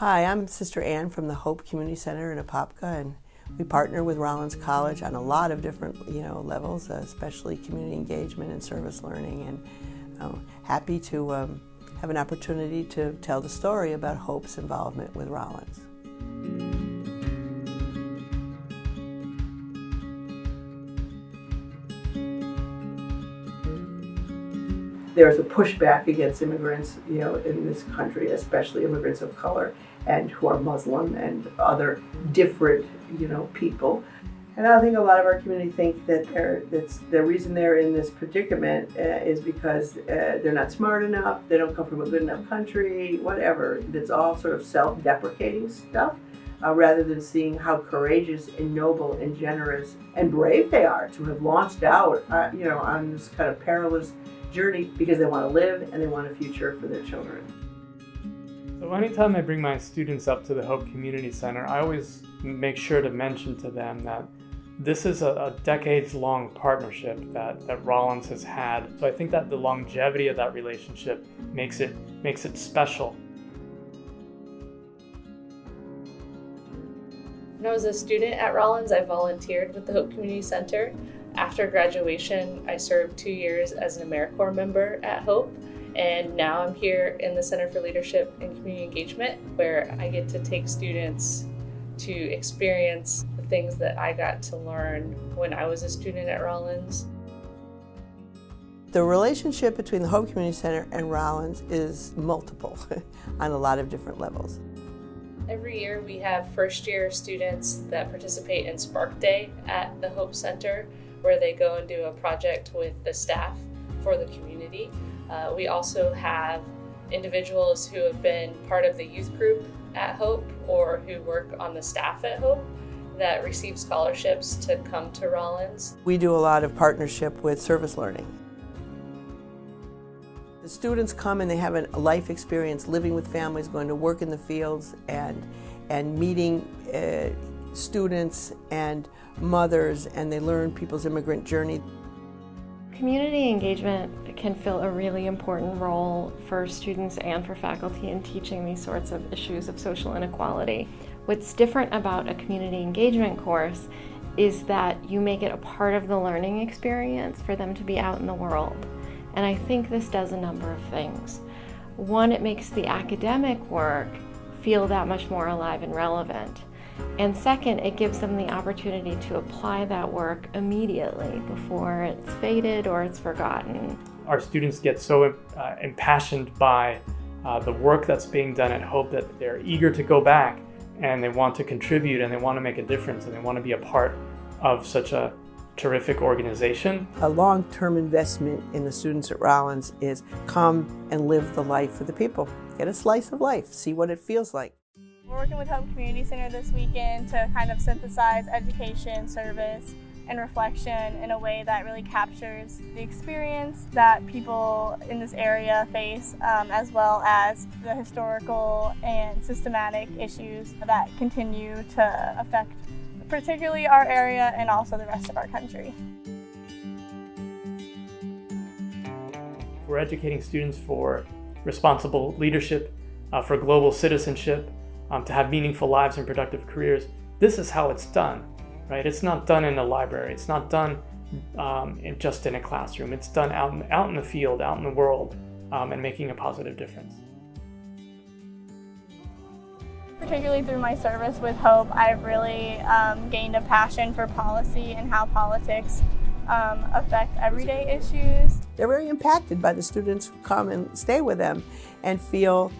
Hi, I'm Sister Ann from the Hope Community Center in Apopka, and we partner with Rollins College on a lot of different levels, especially community engagement and service learning, and happy to have an opportunity to tell the story about Hope's involvement with Rollins. There's a pushback against immigrants, in this country, especially immigrants of color and who are Muslim and other different, people. And I think a lot of our community think that the reason they're in this predicament is because they're not smart enough, they don't come from a good enough country, whatever. It's all sort of self-deprecating stuff, rather than seeing how courageous and noble and generous and brave they are to have launched out, on this kind of perilous journey because they want to live and they want a future for their children. So anytime I bring my students up to the Hope Community Center, I always make sure to mention to them that this is a decades-long partnership that Rollins has had. So I think that the longevity of that relationship makes it special. When I was a student at Rollins, I volunteered with the Hope Community Center. After graduation, I served 2 years as an AmeriCorps member at Hope, and now I'm here in the Center for Leadership and Community Engagement, where I get to take students to experience the things that I got to learn when I was a student at Rollins. The relationship between the Hope Community Center and Rollins is multiple on a lot of different levels. Every year we have first-year students that participate in Spark Day at the Hope Center, where they go and do a project with the staff for the community. We also have individuals who have been part of the youth group at Hope or who work on the staff at Hope that receive scholarships to come to Rollins. We do a lot of partnership with service learning. The students come and they have a life experience living with families, going to work in the fields and meeting students and mothers, and they learn people's immigrant journey. Community engagement can fill a really important role for students and for faculty in teaching these sorts of issues of social inequality. What's different about a community engagement course is that you make it a part of the learning experience for them to be out in the world. And I think this does a number of things. One, it makes the academic work feel that much more alive and relevant. And second, it gives them the opportunity to apply that work immediately before it's faded or it's forgotten. Our students get so impassioned by the work that's being done at Hope that they're eager to go back and they want to contribute and they want to make a difference and they want to be a part of such a terrific organization. A long-term investment in the students at Rollins is come and live the life for the people. Get a slice of life, see what it feels like. We're working with Hope Community Center this weekend to kind of synthesize education, service, and reflection in a way that really captures the experience that people in this area face, as well as the historical and systematic issues that continue to affect particularly our area and also the rest of our country. We're educating students for responsible leadership, for global citizenship, to have meaningful lives and productive careers. This is how it's done, right? It's not done in a library. It's not done just in a classroom. It's done out in the field, out in the world, and making a positive difference. Particularly through my service with Hope, I've really gained a passion for policy and how politics affect everyday issues. They're very impacted by the students who come and stay with them and feel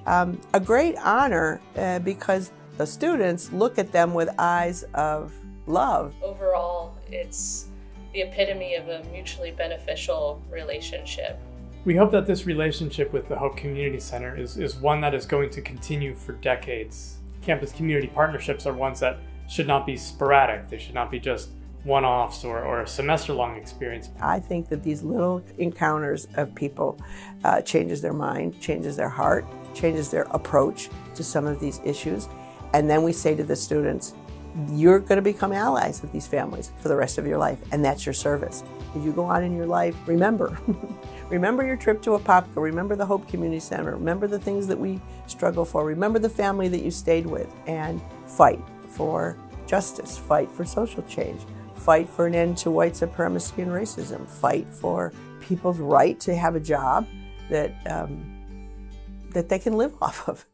a great honor because the students look at them with eyes of love. Overall, it's the epitome of a mutually beneficial relationship. We hope that this relationship with the Hope Community Center is one that is going to continue for decades. Campus community partnerships are ones that should not be sporadic. They should not be just one-offs or a semester-long experience. I think that these little encounters of people changes their mind, changes their heart, changes their approach to some of these issues. And then we say to the students, you're going to become allies of these families for the rest of your life, and that's your service. As you go on in your life, remember, remember your trip to Apopka, remember the Hope Community Center, remember the things that we struggle for, remember the family that you stayed with, and fight for justice, fight for social change, fight for an end to white supremacy and racism, fight for people's right to have a job that they can live off of.